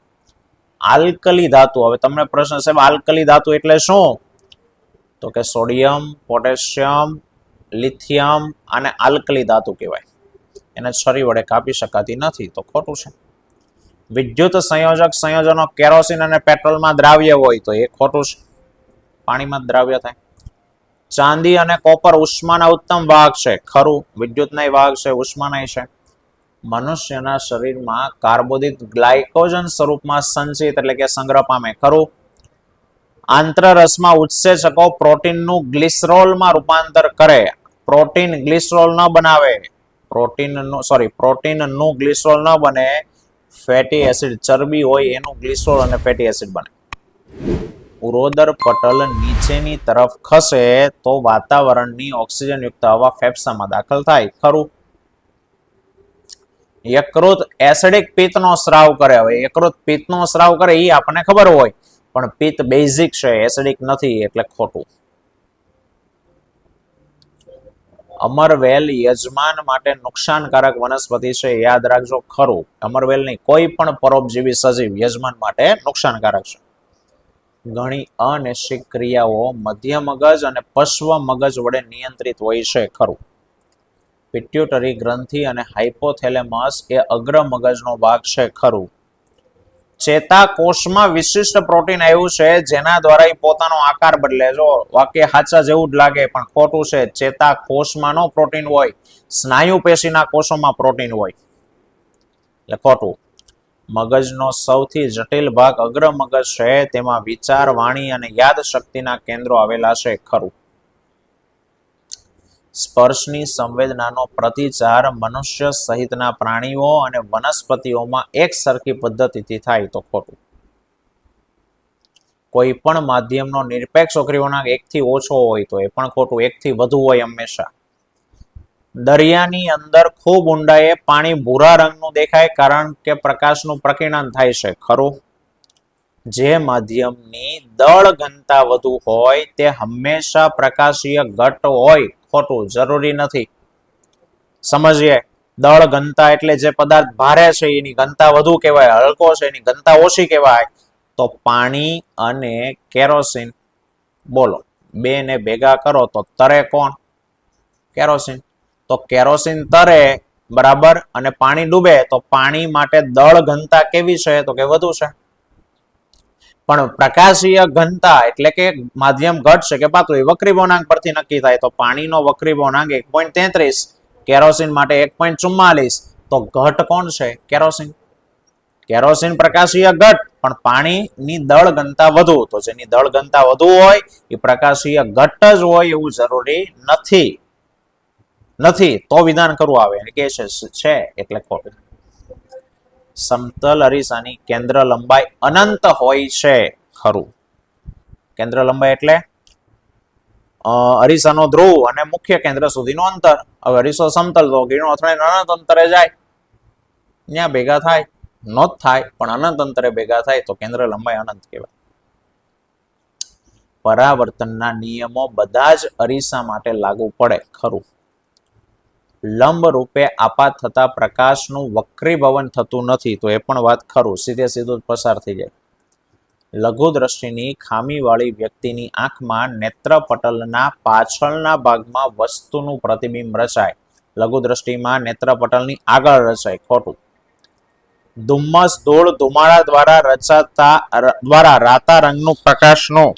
આલ્કલી ધાતુ. હવે તમને પ્રશ્ન છે આલ્કલી ધાતુ એટલે શું? તો કે સોડિયમ, પોટેશિયમ, લિથિયમ અને આલ્કલી ધાતુ કહેવાય. એને છરી વડે કાપી શકાતી નથી તો ખોટું છે. વિદ્યુત સંયોજક સંયોજનો કેરોસીન અને પેટ્રોલમાં દ્રાવ્ય હોય તો એ ખોટું છે, પાણીમાં દ્રાવ્ય થાય. ચાંદી અને કોપર ઉષ્માના ઉત્તમ વાહક છે, ખરું. વિદ્યુતના વાહક છે, ઉષ્માના છે. મનુષ્યના શરીરમાં કાર્બોદિત ગ્લાયકોજન સ્વરૂપમાં સંચિત એટલે કે સંગ્રહ પામે, ખરું. આંતરરસમાં ઉત્સેચકો પ્રોટીનનું ગ્લિસરોલમાં રૂપાંતર કરે. પ્રોટીન ગ્લિસરોલ ન બનાવે, પ્રોટીનનું ગ્લિસરોલ ન બને. ફેટી એસિડ ચરબી હોય એનું ગ્લિસરોલ અને ફેટી એસિડ બને. ઉરોદર પટલ નીચેની તરફ ખસે તો વાતાવરણની ઓક્સિજન યુક્ત હવા ફેફસામાં દાખલ થાય, ખરું. યકૃત એસિડિક પિત્તનો સ્રાવ કરે. હવે યકૃત પિત્તનો સ્રાવ કરે એ આપણને ખબર હોય, પણ પિત્ત બેઝિક છે, એસિડિક નથી, એટલે ખોટું. અમરવેલ યજમાન માટે નુકસાનકારક વનસ્પતિ છે, યાદ રાખજો, ખરું. અમરવેલ નહીં, કોઈ પણ પરોપજીવી સજીવ યજમાન માટે નુકસાનકારક છે. ઘણી અનિશ્ચિત ક્રિયાઓ મધ્ય મગજ અને પશ્વ મગજ વડે નિયંત્રિત હોય છે, ખરું. પિટ્યુટરી ગ્રંથિ અને હાઇપોથેલેમસ એ અગ્ર મગજનો ભાગ છે, ખરું. ચેતાકોષમાં વિશિષ્ટ પ્રોટીન આવ્યું છે જેના દ્વારા એ પોતાનો આકાર બદલે. જો વાક્ય સાચા જેવું જ લાગે પણ ખોટું છે. ચેતાકોષમાં નો પ્રોટીન હોય, સ્નાયુ પેશીના કોષોમાં પ્રોટીન હોય, એટલે ખોટું. મગજનો સૌથી જટિલ ભાગ અગ્ર મગજ છે, તેમાં વિચાર, વાણી અને યાદ શક્તિના કેન્દ્રો આવેલા છે, ખરું. સ્પર્શની સંવેદનાનો પ્રતિચાર મનુષ્ય સહિતના પ્રાણીઓ અને વનસ્પતિઓમાં એક સરખી પદ્ધતિથી થાય તો ખોટું. કોઈ પણ માધ્યમનો નિરપેક્ષ વક્રીવળાંક 1 થી ઓછો હોય તો એ પણ ખોટું, 1 થી વધુ હોય હંમેશા. દરિયાની અંદર ખૂબ ઊંડાઈએ પાણી ભૂરા રંગનું દેખાય કારણ કે પ્રકાશનું પ્રકીર્ણન થાય છે, ખરું. જે માધ્યમની દળ ઘનતા વધુ હોય તે હંમેશા પ્રકાશીય ઘટ હોય, ખોટું. જરૂરી નથી. સમજીએ, દળ ઘનતા એટલે જે પદાર્થ ભારે છે એની ઘનતા વધુ કહેવાય, હલકો છે એની ઘનતા ઓછી કહેવાય. તો પાણી અને કેરોસીન, બોલો, બે ને ભેગા કરો તો તરે કોણ? કેરોસીન. તો કેરોસીન તરે, બરાબર, અને પાણી ડૂબે તો પાણી માટે દળ ઘનતા કેવી છે? તો કે વધુ છે. પણ પ્રકાશીય ઘનતા એટલે કે માધ્યમ ઘટશે કે પાતળું એ વક્રીભવનાંક પરથી નક્કી થાય. તો પાણીનો વક્રીભવનાંક 1.33, કેરોસીન માટે 1.44. તો ઘટ કોણ છે? કેરોસીન. કેરોસીન પ્રકાશીય ઘટ, પણ પાણીની દળ ઘનતા વધુ. તો જેની દળ ઘનતા વધુ હોય એ પ્રકાશીય ઘટ જ હોય એવું જરૂરી નથી. તો વિધાન કરવું આવે કે છે એટલે ખોટું. સમતલ અરીસાની કેન્દ્ર લંબાઈ અનંત હોય છે, ખરું. કેન્દ્ર લંબાઈ એટલે અરીસાનો ધ્રુવ અને મુખ્ય કેન્દ્ર સુધીનું અંતર. હવે અરીસો સમતલ તો કિરણોત્સર્ગ અનંત અંતરે જાય, ત્યાં ભેગા થાય નો થાય, પણ અનંત અંતરે ભેગા થાય તો કેન્દ્ર લંબાઈ અનંત કહેવાય. પરાવર્તનના નિયમો બધા જ અરીસા માટે લાગુ પડે, ખરું. લંબ રૂપે આપાત થતા પ્રકાશનું વક્રીભવન થતું નથી તો એ પણ વાત ખરું, સીધે સીધું પસાર થઈ જાય. લઘુ દ્રષ્ટિની ખામીવાળી વ્યક્તિની આંખમાં નેત્રપટલના પાછળના ભાગમાં વસ્તુનું પ્રતિબિંબ રચાય. લઘુ દ્રષ્ટિમાં નેત્રપટલની આગળ રચાય, ખોટું. ધુમ્મસ, ધૂળ, ધુમાડા દ્વારા રાતા રંગનું પ્રકાશનું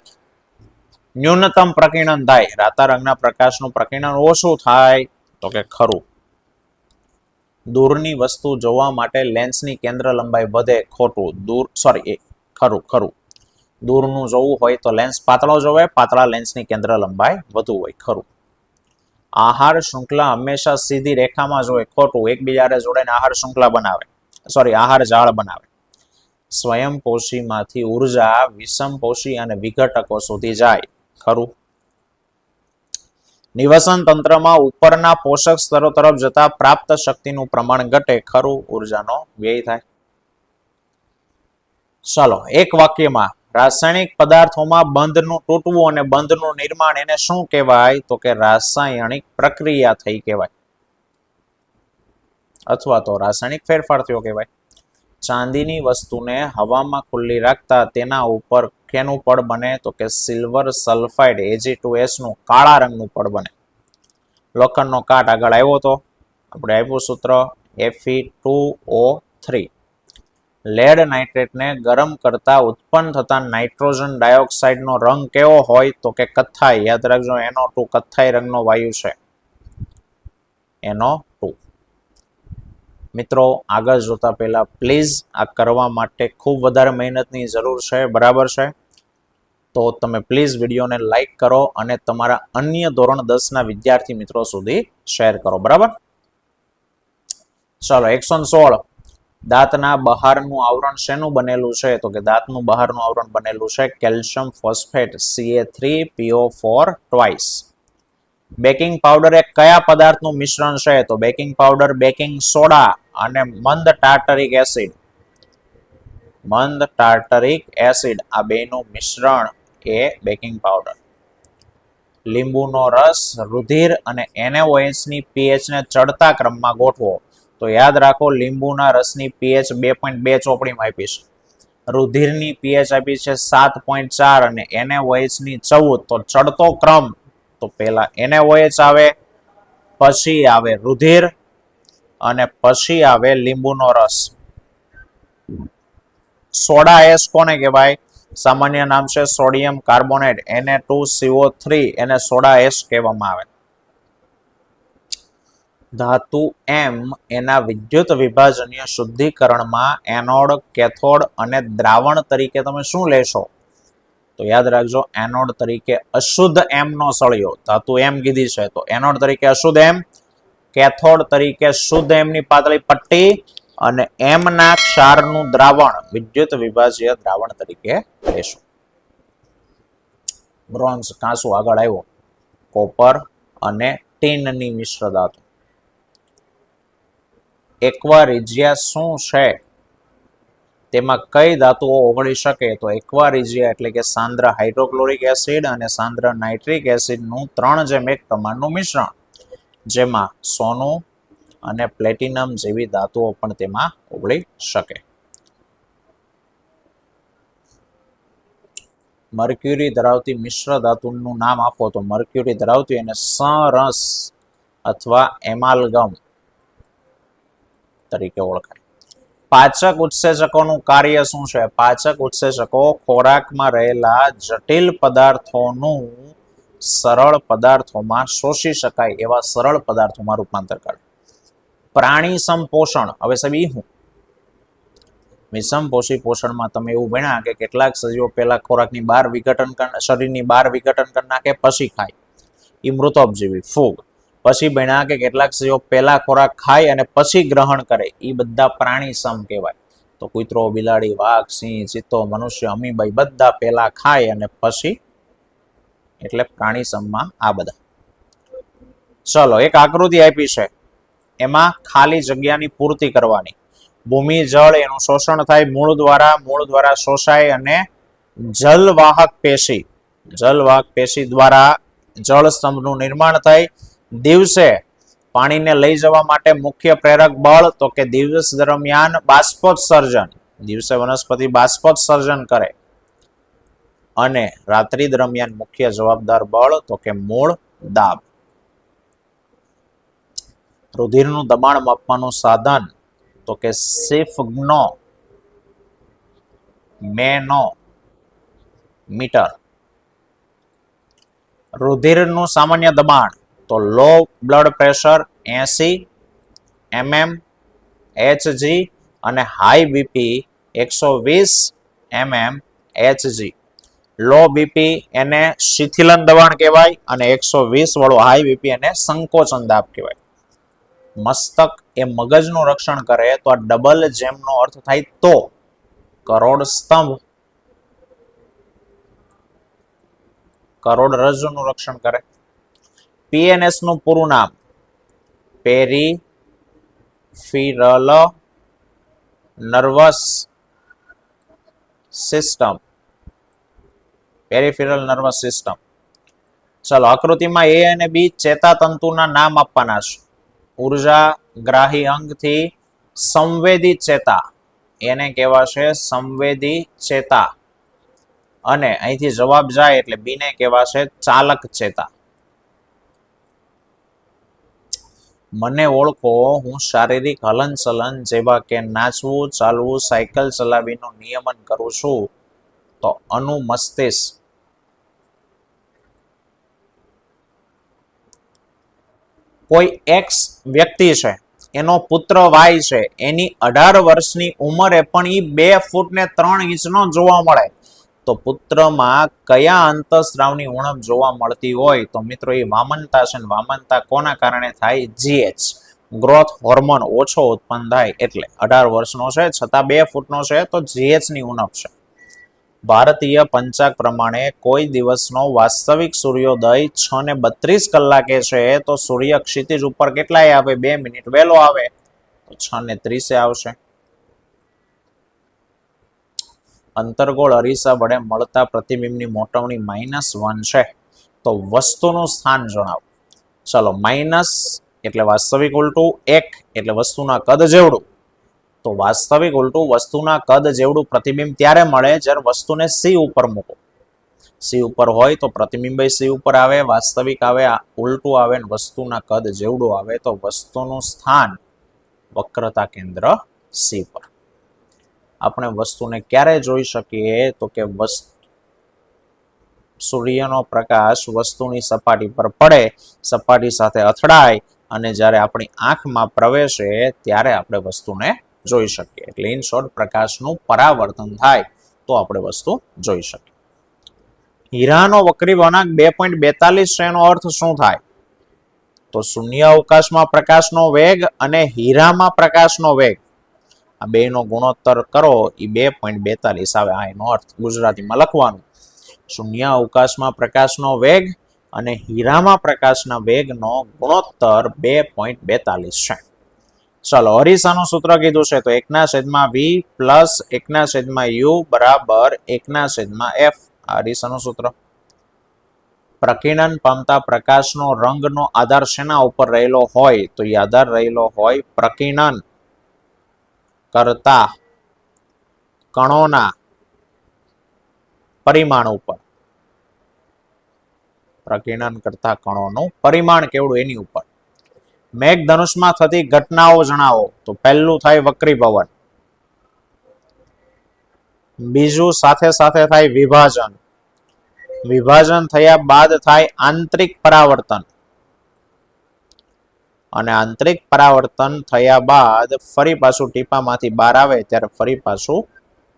ન્યૂનતમ પ્રકીર્ણન થાય. રાતા રંગના પ્રકાશનું પ્રકીર્ણન ઓછું થાય તો કે ખરું. દૂરની વસ્તુ જોવા માટે લેન્સની કેન્દ્ર લંબાઈ વધે, ખોટું. ખરું. દૂરનું જોવું હોય તો લેન્સ પાતળો જોવે, પાતળા લેન્સની કેન્દ્ર લંબાઈ વધુ હોય, ખરું. આહાર શૃંખલા હંમેશા સીધી રેખામાં જ હોય, ખોટું. એકબીજાને જોડેને આહાર શૃંખલા બનાવે, આહાર જાળ બનાવે. સ્વયંપોષીમાંથી ઉર્જા વિષમપોષી અને વિઘટકો સુધી જાય, ખરું. નિવસન તંત્રમાં ઉપરના પોષક સ્તરો તરફ જતા પ્રાપ્ત શક્તિનું પ્રમાણ ઘટે, ખરું. ઉર્જાનો વ્યય થાય. ચાલો, એક વાક્યમાં રાસાયણિક પદાર્થોમાં બંધનું તૂટવું અને બંધનું નિર્માણ એને શું કહેવાય? તો કે રાસાયણિક પ્રક્રિયા થઈ કહેવાય, અથવા તો રાસાયણિક ફેરફાર થયો કહેવાય. ચાંદીની વસ્તુને હવામાં ખુલ્લી રાખતા તેના ઉપર કેનું પડ બને? તો કે સિલ્વર સલ્ફાઇડ Ag2S નું કાળા રંગનું પડ બને. લોખંડનો કાટ આગળ આવ્યો તો આપણે આપ્યું સૂત્ર Fe2O3. લેડ નાઇટ્રેટને ગરમ કરતા ઉત્પન્ન થતા નાઇટ્રોજન ડાયોક્સાઇડનો રંગ કેવો હોય? તો કે કથ્થાઈ. યાદ રાખજો, NO2 કથ્થાઈ રંગનો વાયુ છે, NO2. મિત્રો, આગળ જોતા પહેલા પ્લીઝ આ કરવા માટે ખૂબ વધારે મહેનતની જરૂર છે, બરાબર છે? તો તમે પ્લીઝ વિડીયોને લાઈક કરો અને તમારા અન્ય ધોરણ 10ના વિદ્યાર્થી મિત્રો સુધી શેર કરો, બરાબર? ચાલો, 116. દાંતના બહારનું આવરણ શેનું બનેલું છે? તો કે દાંતનું બહારનું આવરણ બનેલું છે calcium phosphate CA3PO4 twice. Baking powder એ કયા પદાર્થનું મિશ્રણ છે? તો બેકિંગ પાવડર બેકિંગ સોડા અને મંદ ટાર્ટરિક એસિડ. મંદ ટાર્ટરિક એસિડ આ બેનું મિશ્રણ એ બેકિંગ પાવડર. લીંબુનો રસ, રુધિર અને NaOH ની pH ને ચડતા ક્રમમાં ગોઠવો. તો યાદ રાખો, લીંબુના રસની pH 2.2 ચોપડીમાં આપી છે, રુધિરની pH આપી છે 7.4 અને NaOH ની 14. તો ચડતો ક્રમ, તો પહેલા NaOH આવે, પછી આવે રુધિર અને પછી આવે લીંબુનો રસ. સોડા એસ કોને કહેવાય? સામાન્ય નામ છે સોડિયમ કાર્બોનેટ, Na2CO3. એને સોડા એસ કહેવામાં આવે. ધાતુ M એના વિદ્યુત વિભાજનીય શુદ્ધિકરણમાં એનોડ, કેથોડ અને દ્રાવણ તરીકે તમે શું લેશો? તો યાદ રાખજો, એનોડ તરીકે અશુદ્ધ M નો સળિયો, ધાતુ M કીધી છે, તો એનોડ તરીકે અશુદ્ધ M, કેથોડ તરીકે શુદ્ધ M ની પાતળી પટ્ટી અને M ના ક્ષારનું દ્રાવણ, વિદ્યુત વિભાજ્ય દ્રાવણ તરીકે લેશું. બ્રોન્ઝ કાંસુ આગળ આવ્યો, કોપર અને ટીનની મિશ્ર ધાતુ. એક્વા રિજિયા શું છે? તેમાં કઈ ધાતુઓ ઓગળી શકે? તો એક્વા રિજિયા એટલે કે સાંદ્ર હાઇડ્રોક્લોરિક એસિડ અને સાંદ્ર નાઇટ્રિક એસિડનું 3:1 પ્રમાણનું મિશ્રણ, જેમાં સોનું અને પ્લેટિનમ જેવી ધાતુઓ પણ તેમાં ઓગળી શકે. મર્ક્યુરી ધરાવતી મિશ્ર ધાતુનું નામ આપો. તો મર્ક્યુરી ધરાવતી એને સરસ અથવા એમાલ્ગમ તરીકે ઓળખાય. પાચક ઉત્સેચકોનું કાર્ય શું છે? પાચક ઉત્સેચકો ખોરાકમાં રહેલા જટિલ પદાર્થોનું સરળ પદાર્થોમાં શોષી શકાય એવા સરળ પદાર્થોમાં રૂપાંતર કરે. પ્રાણી સંપોષણ, હવે સાહેબ ઈ હું વિષમપોષી પોષણમાં તમે એવું ભણ્યા કે કેટલાક સજીવો પહેલા ખોરાકની બહાર વિઘટન શરીરની બહાર વિઘટન કરી નાખે, પછી ખાય, એ મૃતોપજીવી ફૂગ. પછી ભણ્યા કે કેટલાક સજીવો પહેલા ખોરાક ખાય અને પછી ગ્રહણ કરે, એ બધા પ્રાણી સમ કહેવાય. તો કૂતરો, બિલાડી, વાઘ, સિંહ, ચિત્તો, મનુષ્ય, અમીબાઈ બધા પહેલા ખાય અને પછી, એટલે પ્રાણી સમમાં આ બધા. ચલો, એક આકૃતિ આપી છે, એમાં ખાલી જગ્યાની પૂર્તિ કરવાની. ભૂમિ જળ એનું શોષણ થાય મૂળ દ્વારા શોષાય અને જલવાહક પેશી દ્વારા જળ સ્તંભનું નિર્માણ થાય. દિવસે પાણીને લઈ જવા માટે મુખ્ય પ્રેરક બળ, તો કે દિવસ દરમિયાન બાષ્પોત્સર્જન, દિવસે વનસ્પતિ બાષ્પોત્સર્જન કરે. અને રાત્રિ દરમિયાન મુખ્ય જવાબદાર બળ, તો કે મૂળ દાબ. રુધિરનું દબાણ માપવાનું સાધન, તો કે મેનોમીટર. રુધિરનું સામાન્ય દબાણ, તો low blood pressure 80 mm Hg અને high BP 120 mm Hg. Low BP એને શિથિલન દબાણ કહેવાય અને 120 વાળો હાઈ બીપી એને સંકોચન દાબ કહેવાય. મસ્તક એ મગજનું રક્ષણ કરે, તો આ ડબલ જેમ નો અર્થ થાય તો કરોડસ્તંભ કરોડરજ્જુનું રક્ષણ કરે. PNS નું પૂરું નામ peripheral nervous system. Peripheral nervous system. ચલો, આકૃતિમાં A અને B ચેતાતંતુના નામ આપવાના છે. ઉર્જા ગ્રાહી અંગથી સંવેદી ચેતા, એને કહેવાશે સંવેદી ચેતા. અને અહીંથી જવાબ જાય એટલે બીને કહેવાશે ચાલક ચેતા. મને ઓળખો, હું શારીરિક હલનચલન જેવા કે નાચવું, ચાલવું, સાયકલ ચલાવીનું નિયમન કરું છું. તો અનુ મસ્તિષ્ક. કોઈ એક્સ વ્યક્તિ છે, એનો પુત્ર વાય છે, એની 18 વર્ષની ઉંમરે પણ એ 2 ફૂટ ને 3 ઇંચનો જોવા મળે, તો પુત્રમાં કયા અંતઃસ્રાવની ઉણપ જોવા મળતી હોય? તો મિત્રો એ વામનતા છે. વામનતા કોના કારણે થાય? જીએચ, ગ્રોથ હોર્મોન ઓછો ઉત્પન્ન થાય એટલે. 18 વર્ષનો છે છતાં 2 ફૂટનો છે તો જીએચ ની ઉણપ છે. ભારતીય પંચાગ પ્રમાણે કોઈ દિવસનો વાસ્તવિક સૂર્યોદય 6:32 કલાકે છે, તો સૂર્ય ક્ષિતિજ ઉપર કેટલાય આવે? 2 મિનિટ વહેલો આવે, તો 6:30 આવશે. અંતર્ગોળ અરીસા વડે મળતા પ્રતિબિંબની મોટવણી -1 છે, તો વસ્તુનું સ્થાન જણાવો. ચલો, માઇનસ એટલે વાસ્તવિક ઉલટું, 1 એટલે વસ્તુના કદ જેવડું. તો વાસ્તવિક ઉલટું વસ્તુના કદ જેવડું પ્રતિબિંબ ત્યારે મળે જ્યારે વસ્તુને સી ઉપર મૂકો. સી ઉપર હોય તો પ્રતિબિંબ સી ઉપર આવે, વાસ્તવિક આવે, ઉલટું આવે, વસ્તુના કદ જેવડું આવે, તો વસ્તુનું સ્થાન વક્રતા કેન્દ્ર સી પર. આપણે વસ્તુને ક્યારે જોઈ શકીએ? તો કે સૂર્યનો પ્રકાશ વસ્તુની સપાટી પર પડે, સપાટી સાથે અથડાય અને જ્યારે આપણી આંખમાં પ્રવેશે ત્યારે આપણે વસ્તુને જોઈ શકીએ. એટલે ઇન શોર્ટ, પ્રકાશનું પરાવર્તન થાય તો આપણે વસ્તુ જોઈ શકીએ. હીરાનો વક્રી વળાંક 2.42 છે, એનો અર્થ શું થાય? તો શૂન્ય અવકાશમાં પ્રકાશનો વેગ અને હીરામાં પ્રકાશનો વેગ, આ બેનો ગુણોત્તર કરો એ 2.42 આવે. આ એનો અર્થ ગુજરાતીમાં લખવાનું. શૂન્ય અવકાશમાં પ્રકાશનો વેગ અને હીરામાં પ્રકાશના વેગનો ગુણોત્તર 2.42 છે. ચલો, અરીસાનું સૂત્ર કીધું છે, તો 1/v પ્લસ 1/u બરાબર 1/f. અરીસાનું સૂત્ર. પ્રકીર્ણન પામતા પ્રકાશનો રંગનો આધાર શેના ઉપર રહેલો હોય? તો એ આધાર રહેલો હોય પ્રકીર્ણન કરતા કણોના પરિમાણ ઉપર. પ્રકીર્ણન કરતા કણોનું પરિમાણ કેવડું એની ઉપર. મેઘધનુષમાં થતી ઘટનાઓ જણાવો. તો પહેલું થાય વક્રીભવન, બીજું સાથે સાથે થાય વિભાજન, વિભાજન થયા બાદ થાય આંતરિક પરાવર્તન, અને આંતરિક પરાવર્તન થયા બાદ ફરી પાછું ટીપામાંથી બહાર આવે ત્યારે ફરી પાછું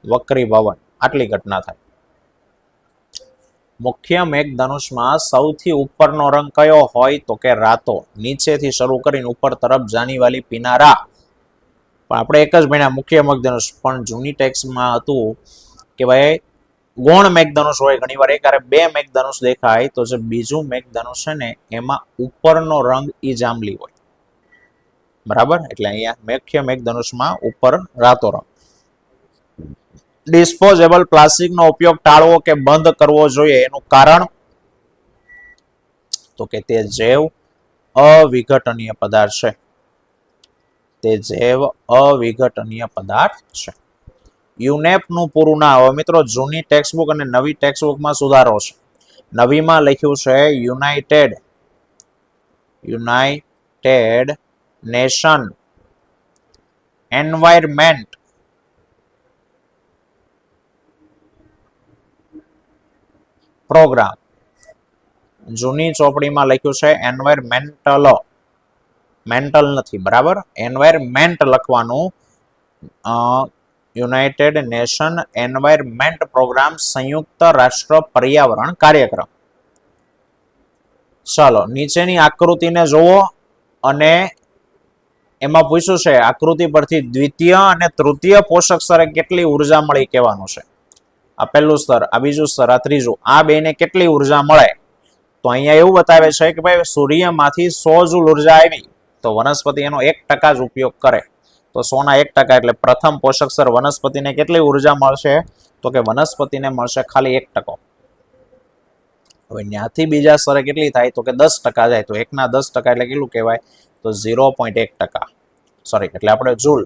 વક્રીભવન. આટલી ઘટના થાય. મુખ્ય મેઘધનુષમાં સૌથી ઉપરનો રંગ કયો હોય? તો કે રાતો. નીચેથી શરૂ કરીને ઉપર તરફ જાનીવાલી પીનારા. પણ આપણે એક જ ભણ્યા મુખ્ય મેઘધનુષ, પણ જૂની ટેક્સમાં હતું કે ભાઈ ગૌણ મેઘધનુષ હોય. ઘણીવાર એકારે 2 મેઘધનુષ દેખાય, તો જે બીજું મેઘધનુષ છે ને એમાં ઉપરનો રંગ ઈ જાંબલી હોય. બરાબર, એટલે અહીંયા મુખ્ય મેઘધનુષમાં ઉપર રાતો રંગ. ડિસ્પોઝેબલ પ્લાસ્ટિકનો ઉપયોગ ટાળવો કે બંધ કરવો જોઈએ, એનું કારણ? તો કે તે જૈવ અવિઘટનીય પદાર્થ છે. તે જૈવ અવિઘટનીય પદાર્થ છે. યુનેપ નું પૂરું નામ. હવે મિત્રો, જૂની ટેક્સ્ટબુક અને નવી ટેક્સ્ટબુકમાં સુધારો છે. નવીમાં લખ્યું છે યુનાઇટેડ નેશન એન્વાયરમેન્ટ પ્રોગ્રામ. જૂની ચોપડીમાં લખ્યું છે એન્વાયરમેન્ટલ, મેન્ટલ નથી. બરાબર, એન્વાયરમેન્ટ લખવાનું. યુનાઇટેડ નેશન એન્વાયરમેન્ટ પ્રોગ્રામ, સંયુક્ત રાષ્ટ્ર પર્યાવરણ કાર્યક્રમ. ચાલો, નીચેની આકૃતિને જુઓ અને એમાં પૂછ્યું છે આકૃતિ પરથી દ્વિતીય અને તૃતીય પોષક સ્તરે કેટલી ઉર્જા મળી કહેવાનું છે. આ પહેલું સ્તર, આ બીજું સ્તર, આ ત્રીજું, આ બેને કેટલી ઉર્જા મળે? તો અહીંયા એવું બતાવે છે કે ભાઈ સૂર્યમાંથી 100 જૂલ ઉર્જા આવી, તો વનસ્પતિ એનો 1% જ ઉપયોગ કરે, તો 100 ના 1% એટલે પ્રથમ પોષક સ્તર વનસ્પતિને કેટલી ઉર્જા મળશે? તો કે વનસ્પતિને મળશે ખાલી 1%. હવે ત્યાંથી બીજા સ્તરે કેટલી થાય? તો કે 10% જાય, તો 1 ના 10% એટલે કેટલું કહેવાય? તો 0.1%. સોરી, એટલે આપણે જૂલ.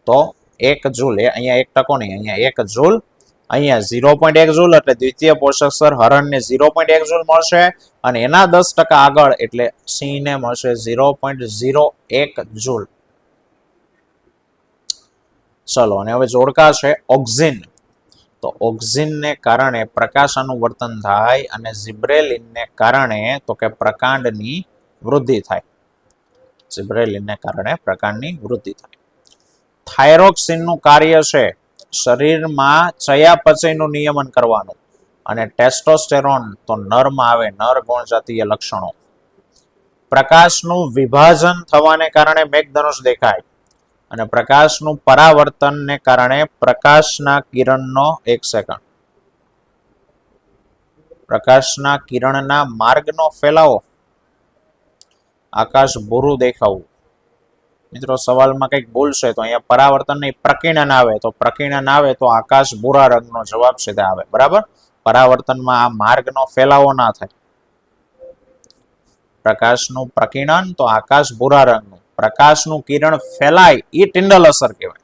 તો 1 જૂલ, અહીંયા 1% નહીં, અહીંયા 1 જૂલ અહીંયા 0.1 જૂલ એટલે દ્વિતીય પોષક સ્તર હરણને 0.1 જૂલ મળશે અને એના 10% આગળ એટલે સિંહને મળશે 0.01 જૂલ. ચલો અને હવે જોડકા છે ઓક્સિન. તો ઓક્સિનને કારણે પ્રકાશ અનુવર્તન થાય અને ઝિબ્રેલિનને કારણે તો કે પ્રકાંડની વૃદ્ધિ થાય. ઝિબ્રેલિનને કારણે પ્રકાંડની વૃદ્ધિ થાય. થાઇરોક્સિનનું કાર્ય છે શરીરમાં ચયાપચયનું નિયમન કરવાનું અને ટેસ્ટોસ્ટેરોન તો નરમાં આવે નર ગુણજાતીય લક્ષણો. પ્રકાશનું વિભાજન થવાને કારણે મેઘધનુષ દેખાય અને પ્રકાશનું પરાવર્તનને કારણે પ્રકાશના કિરણનો એક સેકન્ડ પ્રકાશના કિરણના માર્ગનો ફેલાવો આકાશ ભૂરું દેખાવું. મિત્રો સવાલમાં કંઈક ભૂલ છે તો અહીંયા પરાવર્તન નહીં પ્રકીર્ણન આવે તો પ્રકીર્ણન આવે તો આકાશ ભૂરા રંગનો જવાબ છે તે આવે. બરાબર, પરાવર્તનમાં આ માર્ગનો ફેલાવો ના થાય. પ્રકાશનું પ્રકીર્ણન તો આકાશ ભૂરા રંગનું, પ્રકાશનું કિરણ ફેલાય એ ટિન્ડલ અસર કહેવાય.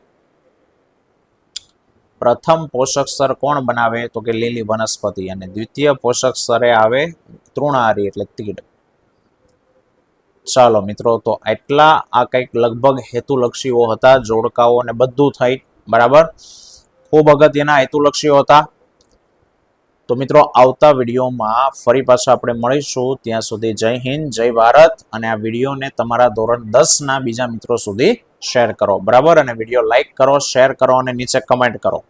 પ્રથમ પોષક સ્તર કોણ બનાવે તો કે લીલી વનસ્પતિ અને દ્વિતીય પોષક સ્તરે આવે તૃણાહારી એટલે તીડ. ચાલો મિત્રો, તો એટલા આ કંઈક લગભગ હેતુલક્ષીઓ હતા, જોડકાઓ અને બધું થઈ. બરાબર, ખૂબ અગત્યના હેતુલક્ષીઓ હતા. તો મિત્રો આવતા વિડીયોમાં ફરી પાછા આપણે મળીશું. ત્યાં સુધી જય હિન્દ, જય ભારત. અને આ વિડીયોને તમારા ધોરણ 10 ના બીજા મિત્રો સુધી શેર કરો. બરાબર, અને વિડીયો લાઈક કરો, શેર કરો અને નીચે કમેન્ટ કરો.